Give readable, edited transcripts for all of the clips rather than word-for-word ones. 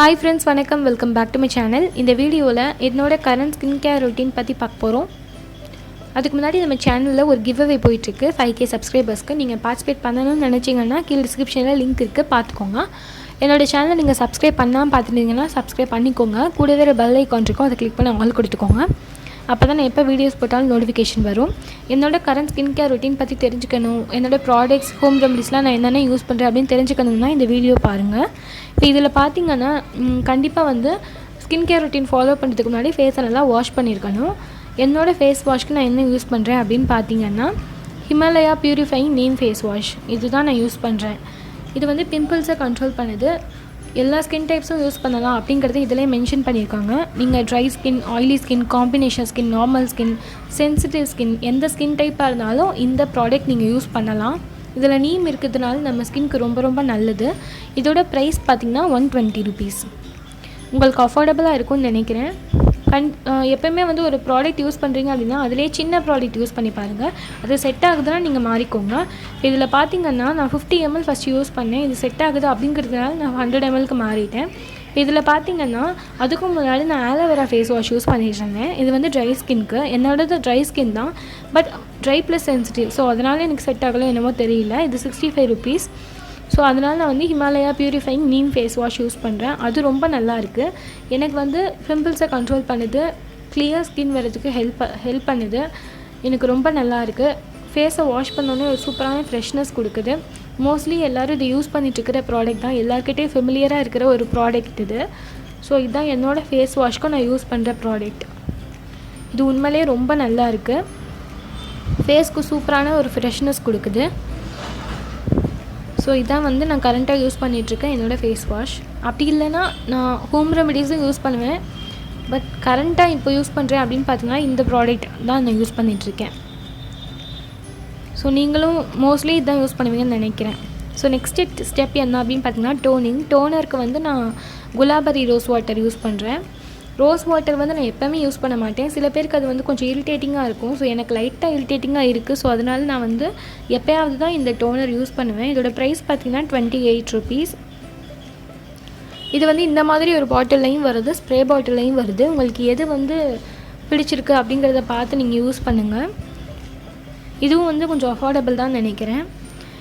Hi friends, வணக்கம். Welcome back to my channel. இந்த வீடியோவில் என்னோட கரண்ட் ஸ்கின் கேர் ரொட்டீன் பற்றி பார்க்க போகிறோம். அதுக்கு முன்னாடி நம்ம சேனலில் ஒரு கிவ் அவே போயிட்டுருக்கு 5K சப்ஸ்கிரைபர்ஸ்க்கு. நீங்கள் பார்ட்டிசிபேட் பண்ணணும்னு நினச்சிங்கன்னா கீழே டிஸ்கிரிப்ஷனில் லிங்க் இருக்குது, பார்த்துக்கோங்க. என்னோடய சேனலை நீங்கள் சப்ஸ்கிரைப் பண்ணாமல் பார்த்துருந்தீங்கன்னா சப்ஸ்கிரைப் பண்ணிக்கோங்க. கூடவே ஒரு பெல் ஐக்கான் இருக்கும், அதை கிளிக் பண்ணி ஆல் கொடுத்துக்கோங்க. அப்போ தான் நான் எப்போ வீடியோஸ் போட்டாலும் நோட்டிஃபிகேஷன் வரும். என்னோடய கரண்ட் ஸ்கின் கேர் ரொட்டீன் பற்றி தெரிஞ்சுக்கணும், என்னோடய ப்ராடக்ட்ஸ் ஹோம் ரெமடிஸ்லாம் நான் என்னென்ன யூஸ் பண்ணுறேன் அப்படின்னு தெரிஞ்சுக்கணும்னா இந்த வீடியோ பாருங்கள். இப்போ இதில் பார்த்தீங்கன்னா கண்டிப்பாக வந்து ஸ்கின் கேர் ரொட்டீன் ஃபாலோ பண்ணுறதுக்கு முன்னாடி ஃபேஸை நல்லா வாஷ் பண்ணியிருக்கணும். என்னோடய ஃபேஸ் வாஷ்க்கு நான் என்ன யூஸ் பண்ணுறேன் அப்படின்னு பார்த்தீங்கன்னா Himalaya purifying neem face wash. இதுதான் நான் யூஸ் பண்ணுறேன். இது வந்து பிம்பிள்ஸை கண்ட்ரோல் பண்ணுது. எல்லா ஸ்கின் டைப்ஸும் யூஸ் பண்ணலாம் அப்படிங்கிறது இதிலே மென்ஷன் பண்ணியிருக்காங்க. நீங்கள் dry skin, oily skin, combination skin, normal skin, sensitive skin, எந்த ஸ்கின் டைப்பாக இருந்தாலும் இந்த ப்ராடக்ட் நீங்கள் யூஸ் பண்ணலாம். இதில் நீம் இருக்கிறதுனால நம்ம ஸ்கின்க்கு ரொம்ப ரொம்ப நல்லது. இதோட ப்ரைஸ் பார்த்திங்கன்னா 120 rupees. உங்களுக்கு அஃபோர்டபுளாக இருக்கும்னு நினைக்கிறேன். எப்போயுமே வந்து ஒரு ப்ராடக்ட் யூஸ் பண்ணுறீங்க அப்படின்னா அதிலே சின்ன ப்ராடக்ட் யூஸ் பண்ணி பாருங்கள். அது செட் ஆகுதுன்னா நீங்கள் மாறிக்கோங்க. இதில் பார்த்திங்கன்னா நான் 50 ml ஃபஸ்ட்டு யூஸ் பண்ணேன். இது செட் ஆகுது அப்படிங்கிறதுனால நான் 100 mlக்கு மாறிட்டேன். இதில் பார்த்திங்கன்னா அதுக்கும் முன்னாடி நான் ஆலோவேரா ஃபேஸ் வாஷ் யூஸ் பண்ணிட்டு இருந்தேன். இது வந்து ட்ரை ஸ்கின்க்கு. என்னோடது ட்ரை ஸ்கின் தான், but try plus sensitive. So அதனால் எனக்கு செட் ஆகலை என்னமோ தெரியல. இது 65 rupees. ஸோ அதனால் நான் வந்து Himalaya purifying neem face wash use பண்ணுறேன். அது ரொம்ப நல்லா இருக்குது. எனக்கு வந்து பிம்பிள்ஸை கண்ட்ரோல் பண்ணுது, கிளியர் ஸ்கின் வரதுக்கு ஹெல்ப் பண்ணுது. எனக்கு ரொம்ப நல்லா இருக்குது. ஃபேஸை வாஷ் பண்ணோன்னே ஒரு சூப்பரான ஃப்ரெஷ்னஸ் கொடுக்குது. மோஸ்ட்லி எல்லோரும் இது யூஸ் பண்ணிகிட்ருக்கிற ப்ராடக்ட் தான், எல்லாருக்கிட்டே ஃபெமிலியராக இருக்கிற ஒரு ப்ராடக்ட் இது. ஸோ இதுதான் என்னோடய ஃபேஸ் வாஷ்க்கும் நான் யூஸ் பண்ணுற ப்ராடக்ட். இது உண்மையிலே ரொம்ப நல்லா இருக்குது. ஃபேஸ்க்கு சூப்பரான ஒரு ஃப்ரெஷ்னஸ் கொடுக்குது. ஸோ இதான் வந்து நான் கரண்ட்டாக யூஸ் பண்ணிகிட்ருக்கேன் என்னோடய ஃபேஸ் வாஷ். அப்படி இல்லைன்னா நான் ஹோம் ரெமடிஸும் யூஸ் பண்ணுவேன். பட் கரண்ட்டாக இப்போ யூஸ் பண்ணுறேன் அப்படின்னு பார்த்தீங்கன்னா இந்த ப்ராடக்ட் தான் நான் யூஸ் பண்ணிகிட்ருக்கேன். ஸோ நீங்களும் மோஸ்ட்லி இதுதான் யூஸ் பண்ணுவீங்கன்னு நினைக்கிறேன். ஸோ நெக்ஸ்ட் ஸ்டெப் என்ன அப்படின்னு பார்த்தீங்கன்னா டோனிங். டோனருக்கு வந்து நான் குலாபரி ரோஸ் வாட்டர் யூஸ் பண்ணுறேன். ரோஸ் வாட்டர் வந்து நான் எப்போவுமே யூஸ் பண்ண மாட்டேன். சில பேருக்கு அது வந்து கொஞ்சம் இரிட்டேட்டிங்காக இருக்கும். ஸோ எனக்கு லைட்டாக இரிட்டேட்டிங்காக இருக்குது. ஸோ அதனால நான் வந்து எப்போயாவது தான் இந்த டோனர் யூஸ் பண்ணுவேன். இதோட ப்ரைஸ் பார்த்திங்கன்னா 28 rupees. இது வந்து இந்த மாதிரி ஒரு பாட்டில்லையும் வருது, ஸ்ப்ரே பாட்டில்லையும் வருது. உங்களுக்கு எது வந்து பிடிச்சிருக்கு அப்படிங்கிறத பார்த்து நீங்கள் யூஸ் பண்ணுங்கள். இதுவும் வந்து கொஞ்சம் அஃபோர்டபுள் தான் நினைக்கிறேன்.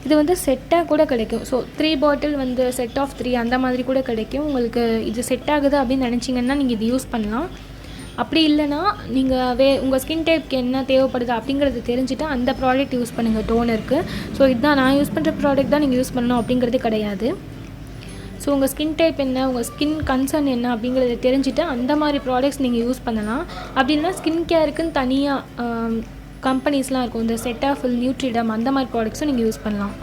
இது வந்து செட்டாக கூட கிடைக்கும். ஸோ 3 பாட்டில் வந்து செட் ஆஃப் 3 அந்த மாதிரி கூட கிடைக்கும். உங்களுக்கு இது செட் ஆகுது அப்படின்னு நினச்சிங்கன்னா நீங்கள் இது யூஸ் பண்ணலாம். அப்படி இல்லைனா நீங்கள் உங்கள் ஸ்கின் டைப்க்கு என்ன தேவைப்படுது அப்படிங்கிறது தெரிஞ்சுட்டு அந்த ப்ராடக்ட் யூஸ் பண்ணுங்கள் டோனருக்கு. ஸோ இதுதான் நான் யூஸ் பண்ணுற ப்ராடக்ட் தான் நீங்கள் யூஸ் பண்ணணும் அப்படிங்கிறது கிடையாது. ஸோ உங்கள் ஸ்கின் டைப் என்ன, உங்கள் ஸ்கின் கன்சர்ன் என்ன அப்படிங்கிறத தெரிஞ்சுட்டு அந்த மாதிரி ப்ராடக்ட்ஸ் நீங்கள் யூஸ் பண்ணலாம். அப்படின்னா ஸ்கின் கேருக்குன்னு தனியாக கம்பெனிஸ்லாம் இருக்கும். இந்த செட்டாஃபில், நியூட்ரிடம் அந்த மாதிரி ப்ராடக்ட்ஸும் நீங்கள் யூஸ் பண்ணலாம்.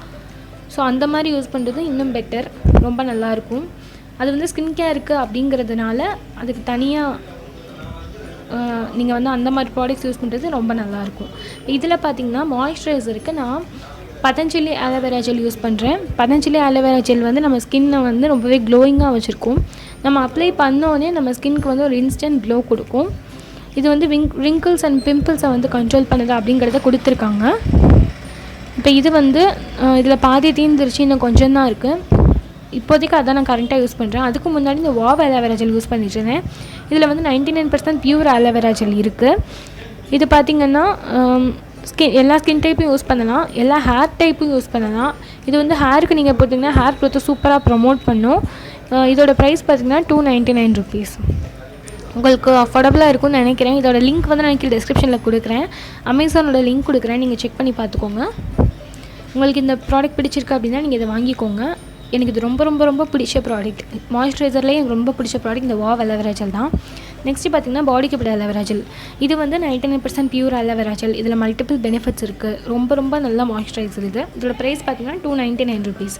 ஸோ அந்த மாதிரி யூஸ் பண்ணுறது இன்னும் பெட்டர், ரொம்ப நல்லாயிருக்கும். அது வந்து ஸ்கின் கேருக்கு அப்படிங்கிறதுனால அதுக்கு தனியாக நீங்கள் வந்து அந்த மாதிரி ப்ராடக்ட்ஸ் யூஸ் பண்ணுறது ரொம்ப நல்லாயிருக்கும். இதில் பார்த்திங்கன்னா மாய்ஸ்சரைசருக்கு நான் பதஞ்சலி ஆலோவேரா ஜெல் யூஸ் பண்ணுறேன். பதஞ்சலி ஆலோவேரா ஜெல் வந்து நம்ம ஸ்கின்னை வந்து ரொம்பவே க்ளோயிங்காக வச்சுருக்கும். நம்ம அப்ளை பண்ணோடனே நம்ம ஸ்கின்க்கு வந்து ஒரு இன்ஸ்டன்ட் க்ளோ கொடுக்கும். இது வந்து ரிங்கிள்ஸ் அண்ட் பிம்பிள்ஸை வந்து கண்ட்ரோல் பண்ணுது அப்படிங்கிறத கொடுத்துருக்காங்க. இப்போ இது வந்து இதில் பாதி தீர்ந்துருச்சு, இன்னும் கொஞ்சம் தான் இருக்குது. இப்போதைக்கு அதான் நான் கரண்ட்டாக யூஸ் பண்ணுறேன். அதுக்கு முன்னாடி இந்த வாவ் ஆலோவேரா ஜெல் யூஸ் பண்ணிட்டுருந்தேன். இதில் வந்து 99% பியூர் ஆலோவேரா ஜெல் இருக்குது. இது பார்த்திங்கன்னா எல்லா ஸ்கின் டைப்பும் யூஸ் பண்ணலாம், எல்லா ஹேர் டைப்பும் யூஸ் பண்ணலாம். இது வந்து ஹேருக்கு நீங்கள் போட்டிங்கன்னா ஹேர் க்ரோத்தை சூப்பராக ப்ரமோட் பண்ணும். இதோட ப்ரைஸ் பார்த்திங்கன்னா 299 rupees. உங்களுக்கு அஃபோர்டபுளாக இருக்கும்னு நினைக்கிறேன். இதோட லிங்க் வந்து நான் கீழே டிஸ்கிரிப்ஷனில் கொடுக்குறேன். அமேசானோட லிங்க் கொடுக்குறேன், நீங்கள் செக் பண்ணி பார்த்துக்கோங்க. உங்களுக்கு இந்த ப்ராடக்ட் பிடிச்சிருக்கு அப்படின்னா நீங்கள் இதை வாங்கிக்கோங்க. எனக்கு இது ரொம்ப ரொம்ப ரொம்ப பிடிச்ச ப்ராடக்ட். மாய்ஸ்சரைசர்லேயே எனக்கு ரொம்ப பிடிச்ச ப்ராடக்ட் இந்த வாவ் ஆலோவேரா ஜெல் தான். நெக்ஸ்ட்டு பார்த்திங்கன்னா பாடிக்கு பிடிச்ச ஆலோவேரா ஜெல். இது வந்து 99% பியூர் ஆலோவேரா ஜெல். இதில் மல்டிபிள் பெனிஃபிட்ஸ் இருக்குது. ரொம்ப ரொம்ப நல்ல மாய்ஸ்சரைசர் இது. இதோட ப்ரைஸ் பார்த்திங்கன்னா 299 rupees.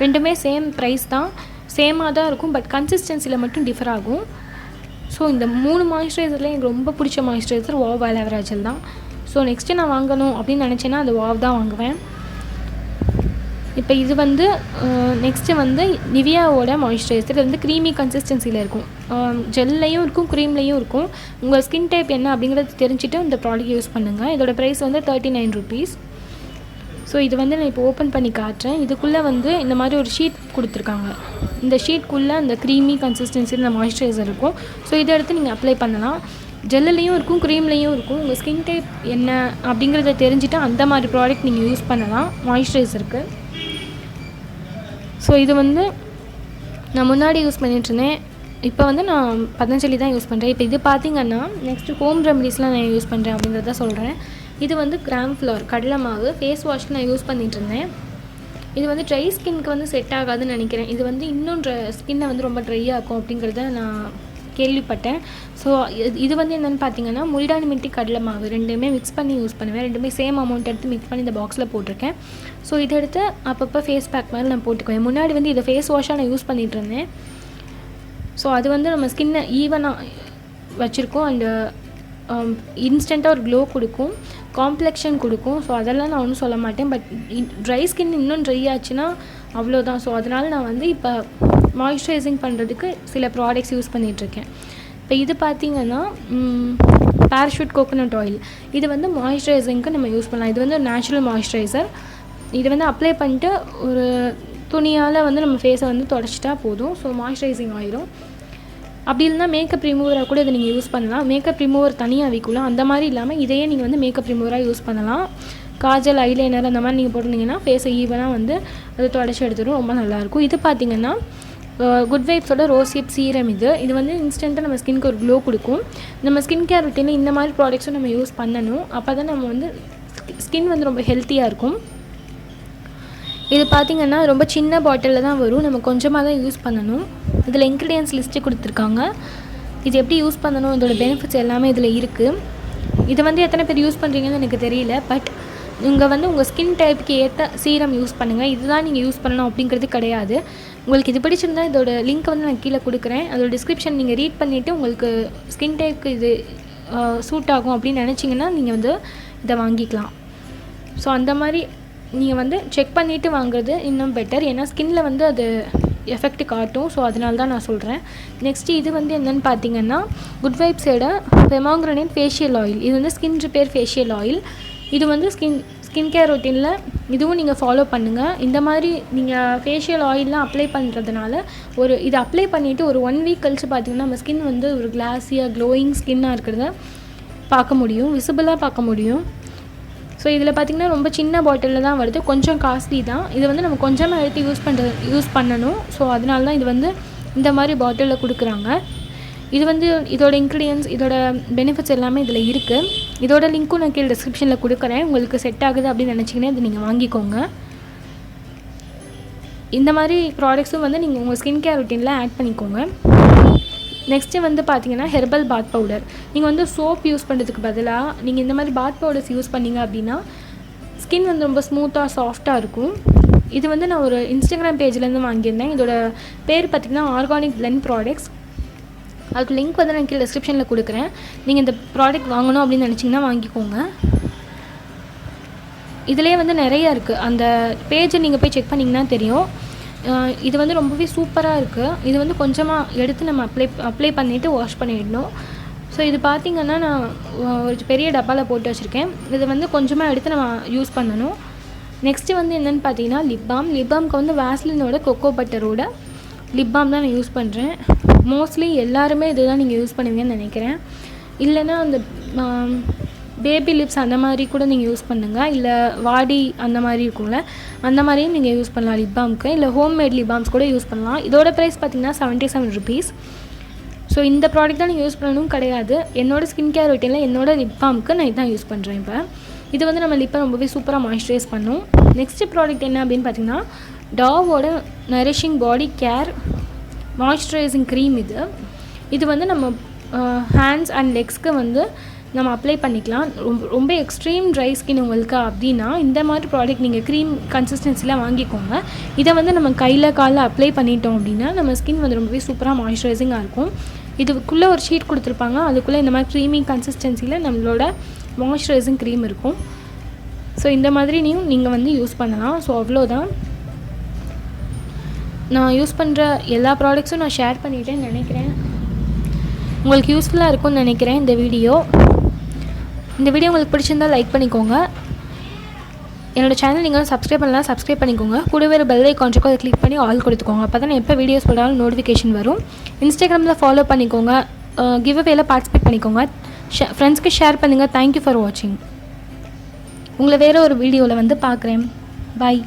ரெண்டுமே சேம் ப்ரைஸ் தான், சேமாக தான் இருக்கும். பட் கன்சிஸ்டன்சியில் மட்டும் டிஃபர் ஆகும். ஸோ இந்த 3 மாய்ஸ்சரைசரில் எனக்கு ரொம்ப பிடிச்ச மாய்ஸ்சரைசர் வாவ் ஆலோவேரா ஜெல் தான். ஸோ நெக்ஸ்ட்டு நான் வாங்கணும் அப்படின்னு நினச்சேன்னா அது வாவ் தான் வாங்குவேன். இப்போ இது வந்து நெக்ஸ்ட்டு வந்து நிவியாவோட மாய்ஸ்சரைசர். இது வந்து க்ரீமி கன்சிஸ்டன்சியில் இருக்கும். ஜெல்லையும் இருக்கும், க்ரீம்லேயும் இருக்கும். உங்கள் ஸ்கின் டைப் என்ன அப்படிங்கிறது தெரிஞ்சுட்டு இந்த ப்ராடக்ட் யூஸ் பண்ணுங்கள். இதோட ப்ரைஸ் வந்து 39 rupees. ஸோ இது வந்து நான் இப்போ ஓப்பன் பண்ணி காட்டுறேன். இதுக்குள்ளே வந்து இந்த மாதிரி ஒரு ஷீட் கொடுத்துருக்காங்க. இந்த ஷீட்குள்ளே அந்த க்ரீமி கன்சிஸ்டன்சியில் இந்த மாய்ஸ்சரைசர் இருக்கும். ஸோ இதை எடுத்து நீங்கள் அப்ளை பண்ணலாம். ஜெல்லுலேயும் இருக்கும், க்ரீம்லேயும் இருக்கும். உங்கள் ஸ்கின் டைப் என்ன அப்படிங்கிறத தெரிஞ்சுட்டு அந்த மாதிரி ப்ராடக்ட் நீங்கள் யூஸ் பண்ணலாம் மாய்ஸ்சரைசருக்கு. ஸோ இது வந்து நான் முன்னாடி யூஸ் பண்ணிகிட்ருந்தேன். இப்போ வந்து நான் பதஞ்சலி தான் யூஸ் பண்ணுறேன். இப்போ இது பார்த்திங்கன்னா நெக்ஸ்ட்டு ஹோம் ரெமடிஸ்லாம் நான் யூஸ் பண்ணுறேன் அப்படிங்கிறத சொல்கிறேன். இது வந்து கிராம் ஃப்ளவர் கடலை மாவு ஃபேஸ் வாஷ்க்கு நான் யூஸ் பண்ணிகிட்ருந்தேன். இது வந்து ட்ரை ஸ்கின்க்கு வந்து செட் ஆகாதுன்னு நினைக்கிறேன். இது வந்து இன்னும் ஸ்கின்னை வந்து ரொம்ப ட்ரை ஆகும் அப்படிங்கிறத நான் கேள்விப்பட்டேன். ஸோ இது வந்து என்னென்னு பார்த்தீங்கன்னா முல்டானி மிட்டி கடலை மாவு ரெண்டுமே மிக்ஸ் பண்ணி யூஸ் பண்ணுவேன். ரெண்டுமே சேம் அமௌண்ட் எடுத்து மிக்ஸ் பண்ணி இந்த பாக்ஸில் போட்டிருக்கேன். ஸோ இதை எடுத்து அப்பப்போ ஃபேஸ் பேக் மாதிரி நான் போட்டுக்குவேன். முன்னாடி வந்து இதை ஃபேஸ் வாஷாக நான் யூஸ் பண்ணிகிட்டு இருந்தேன். ஸோ அது வந்து நம்ம ஸ்கின்னை ஈவனாக வச்சுருக்கோம். அண்டு இன்ஸ்டண்ட்டாக ஒரு க்ளோ கொடுக்கும், காம்ப்ளெக்ஷன் கொடுக்கும். ஸோ அதெல்லாம் நான் ஒன்றும் சொல்ல மாட்டேன். பட் ட்ரை ஸ்கின் இன்னும் ட்ரை ஆச்சுன்னா அவ்வளோதான். ஸோ அதனால் நான் வந்து இப்போ மாய்ஸ்சரைசிங் பண்ணுறதுக்கு சில ப்ராடக்ட்ஸ் யூஸ் பண்ணிகிட்ருக்கேன். இப்போ இது பார்த்திங்கன்னா பேராஷூட் கோகோனட் ஆயில். இது வந்து மாய்ஸ்சரைசிங்க்கு நம்ம யூஸ் பண்ணலாம். இது வந்து ஒரு நேச்சுரல் மாய்ஸ்சரைசர். இது வந்து அப்ளை பண்ணிட்டு ஒரு துணியால் வந்து நம்ம ஃபேஸை வந்து தொடச்சிட்டா போதும். ஸோ மாய்ஸ்சரைசிங் ஆயிடும். அப்படி இல்லைனா மேக்கப் ரிமூவராக கூட இதை நீங்கள் யூஸ் பண்ணலாம். மேக்கப் ரிமூவர் தனியாக விற்கலாம். அந்த மாதிரி இல்லாமல் இதையே நீங்கள் வந்து மேக்கப் ரிமூவராக யூஸ் பண்ணலாம். காஜல், ஐலைனர் அந்த மாதிரி நீங்கள் போட்டிருந்தீங்கன்னா ஃபேஸை ஈவனாக வந்து அது தொடச்சி எடுத்துடும். ரொம்ப நல்லாயிருக்கும். இது பார்த்திங்கன்னா குட் வைப்ஸோட ரோசியப் சீரம். இது வந்து இன்ஸ்டண்ட்டாக நம்ம ஸ்கின்க்கு ஒரு க்ளோ கொடுக்கும். நம்ம ஸ்கின் கேர் ரொட்டீனில் இந்த மாதிரி ப்ராடக்ட்ஸும் நம்ம யூஸ் பண்ணணும். அப்போ தான் நம்ம வந்து ஸ்கின் வந்து ரொம்ப ஹெல்த்தியாக இருக்கும். இது பார்த்திங்கன்னா ரொம்ப சின்ன பாட்டிலில் தான் வரும். நம்ம கொஞ்சமாக தான் யூஸ் பண்ணணும். இதில் இன்க்ரீடியன்ஸ் லிஸ்ட்டு கொடுத்துருக்காங்க. இது எப்படி யூஸ் பண்ணணும், இதோட பெனிஃபிட்ஸ் எல்லாமே இதில் இருக்குது. இது வந்து எத்தனை பேர் யூஸ் பண்ணுறீங்கன்னு எனக்கு தெரியல. பட் நீங்கள் வந்து உங்கள் ஸ்கின் டைப்புக்கு ஏற்ற சீரம் யூஸ் பண்ணுங்கள். இதுதான் நீங்கள் யூஸ் பண்ணணும் அப்படிங்கிறது கிடையாது. உங்களுக்கு இது பிடிச்சிருந்தால் இதோட லிங்க் வந்து நான் கீழே கொடுக்குறேன். அதோட டிஸ்கிரிப்ஷன் நீங்கள் ரீட் பண்ணிவிட்டு உங்களுக்கு ஸ்கின் டைப்புக்கு இது சூட் ஆகும் அப்படின்னு நினச்சிங்கன்னா நீங்கள் வந்து இதை வாங்கிக்கலாம். ஸோ அந்த மாதிரி நீங்கள் வந்து செக் பண்ணிவிட்டு வாங்குறது இன்னும் பெட்டர். ஏன்னா ஸ்கின்னில் வந்து அது எஃபெக்ட் காட்டும். ஸோ அதனால தான் நான் சொல்கிறேன். நெக்ஸ்ட்டு இது வந்து என்னென்னு பார்த்தீங்கன்னா குட் வைப்ஸோட பெமாங்கிரனேட் ஃபேஷியல் ஆயில். இது வந்து ஸ்கின் ரிப்பேர் ஃபேஷியல் ஆயில். இது வந்து ஸ்கின் கேர் ரொட்டீனில் இதுவும் நீங்கள் ஃபாலோ பண்ணுங்கள். இந்த மாதிரி நீங்கள் ஃபேஷியல் ஆயிலெலாம் அப்ளை பண்ணுறதுனால இதை அப்ளை பண்ணிவிட்டு ஒரு 1 வீக் கழிச்சு பார்த்திங்கன்னா நம்ம ஸ்கின் வந்து ஒரு கிளாஸியாக க்ளோயிங் ஸ்கின்னாக இருக்கிறத பார்க்க முடியும், விசிபிளாக பார்க்க முடியும். ஸோ இதில் பார்த்திங்கன்னா ரொம்ப சின்ன பாட்டிலில் தான் வருது. கொஞ்சம் காஸ்ட்லி தான். இது வந்து நம்ம கொஞ்சமாக எடுத்து யூஸ் பண்ணணும். ஸோ அதனால தான் இது வந்து இந்த மாதிரி பாட்டிலில் கொடுக்குறாங்க. இது வந்து இதோட இன்க்ரீடியன்ஸ், இதோட பெனிஃபிட்ஸ் எல்லாமே இதில் இருக்குது. இதோட லிங்க்கும் நான் கீழே டிஸ்கிரிப்ஷனில் கொடுக்குறேன். உங்களுக்கு செட் ஆகுது அப்படின்னு நினச்சிங்கன்னா இது நீங்கள் வாங்கிக்கோங்க. இந்த மாதிரி ப்ராடக்ட்ஸும் வந்து நீங்கள் உங்கள் ஸ்கின் கேர் ரொட்டீனில் ஆட் பண்ணிக்கோங்க. நெக்ஸ்ட்டு வந்து பார்த்திங்கன்னா ஹெர்பல் பாத் பவுடர். நீங்கள் வந்து சோப் யூஸ் பண்ணுறதுக்கு பதிலாக நீங்கள் இந்த மாதிரி பாத் பவுடர்ஸ் யூஸ் பண்ணிங்க அப்படின்னா ஸ்கின் வந்து ரொம்ப ஸ்மூத்தாக சாஃப்டாக இருக்கும். இது வந்து நான் ஒரு இன்ஸ்டாகிராம் பேஜ்லேருந்து வாங்கியிருந்தேன். இதோட பேர் பார்த்திங்கன்னா ஆர்கானிக் பிளெண்ட் ப்ராடக்ட்ஸ். அதுக்கு லிங்க் வந்து நான் கீழே டிஸ்கிரிப்ஷனில் கொடுக்குறேன். நீங்கள் இந்த ப்ராடக்ட் வாங்கணும் அப்படின்னு நினச்சிங்கன்னா வாங்கிக்கோங்க. இதிலே வந்து நிறையா இருக்குது. அந்த பேஜை நீங்கள் போய் செக் பண்ணிங்கன்னா தெரியும். இது வந்து ரொம்பவே சூப்பராக இருக்குது. இது வந்து கொஞ்சமாக எடுத்து நம்ம அப்ளை பண்ணிவிட்டு வாஷ் பண்ணிடணும். ஸோ இது பார்த்திங்கன்னா நான் ஒரு பெரிய டப்பாவில் போட்டு வச்சுருக்கேன். இதை வந்து கொஞ்சமாக எடுத்து நம்ம யூஸ் பண்ணணும். நெக்ஸ்ட்டு வந்து என்னென்னு பார்த்தீங்கன்னா லிப் பாம்க்கு வந்து வாஸ்லினோட கொக்கோ பட்டரோட லிப் பாம் தான் நான் யூஸ் பண்ணுறேன். மோஸ்ட்லி எல்லாருமே இது தான் நீங்கள் யூஸ் பண்ணுவீங்கன்னு நினைக்கிறேன். இல்லைன்னா அந்த பேபி லிப்ஸ் அந்த மாதிரி கூட நீங்கள் யூஸ் பண்ணுங்கள். இல்லை வாடி அந்த மாதிரி இருக்கும்ல, அந்த மாதிரியும் நீங்கள் யூஸ் பண்ணலாம் லிப் பாம்க்கு. இல்லை ஹோம்மேட் லிப் பாம்ஸ் கூட யூஸ் பண்ணலாம். இதோட ப்ரைஸ் பார்த்திங்கன்னா 77 rupees. ஸோ இந்த ப்ராடக்ட் தான் நீங்கள் யூஸ் பண்ணணும் கிடையாது. என்னோடய ஸ்கின் கேர் ரொட்டீனில் என்னோடய லிப் பாம்க்கு நான் இதான் யூஸ் பண்ணுறேன். இப்போ இது வந்து நம்ம லிப்பை ரொம்பவே சூப்பராக மாய்ஸ்சரைஸ் பண்ணும். நெக்ஸ்ட்டு ப்ராடக்ட் என்ன அப்படின்னு பார்த்திங்கன்னா டாவோட nourishing body care moisturising cream. இது வந்து நம்ம ஹேண்ட்ஸ் அண்ட் லெக்ஸ்க்கு வந்து நம்ம அப்ளை பண்ணிக்கலாம். ரொம்ப எக்ஸ்ட்ரீம் ட்ரை ஸ்கின் உங்களுக்கு அப்படின்னா இந்த மாதிரி ப்ராடக்ட் நீங்கள் க்ரீம் கன்சிஸ்டன்சியில் வாங்கிக்கோங்க. இதை வந்து நம்ம காலில் அப்ளை பண்ணிட்டோம் அப்படின்னா நம்ம ஸ்கின் வந்து ரொம்பவே சூப்பராக மாய்ஸ்சரைசிங்காக இருக்கும். இதுக்குள்ளே ஒரு ஷீட் கொடுத்துருப்பாங்க. அதுக்குள்ளே இந்த மாதிரி க்ரீமி கன்சிஸ்டன்சியில் நம்மளோட மாய்ஸ்சரைசிங் க்ரீம் இருக்கும். ஸோ இந்த மாதிரி நீங்கள் வந்து யூஸ் பண்ணலாம். ஸோ அவ்வளோதான். நான் யூஸ் பண்ணுற எல்லா ப்ராடக்ட்ஸும் நான் ஷேர் பண்ணிட்டேன்னு நினைக்கிறேன். உங்களுக்கு யூஸ்ஃபுல்லாக இருக்கும்னு நினைக்கிறேன் இந்த வீடியோ உங்களுக்கு பிடிச்சிருந்தால் லைக் பண்ணிக்கோங்க. என்னோட சேனல் நீங்கள் சப்ஸ்கிரைப் பண்ணலாம், சப்ஸ்கிரைப் பண்ணிக்கோங்க. கூடவே ஒரு பெல் ஐக்கான் இருக்கும், அதை கிளிக் பண்ணி ஆல் கொடுத்துக்கோங்க. அப்போ தான் எப்போ வீடியோஸ் போட்டாலும் நோட்டிஃபிகேஷன் வரும். இன்ஸ்டாகிராமில் ஃபாலோ பண்ணிக்கோங்க. கிவ் அவேல பார்ட்டிசிபேட் பண்ணிக்கோங்க. ஃப்ரெண்ட்ஸ்க்கு ஷேர் பண்ணுங்கள். தேங்க்யூ ஃபார் வாட்சிங். உங்களை வேறு ஒரு வீடியோவில் வந்து பார்க்குறேன். பாய்.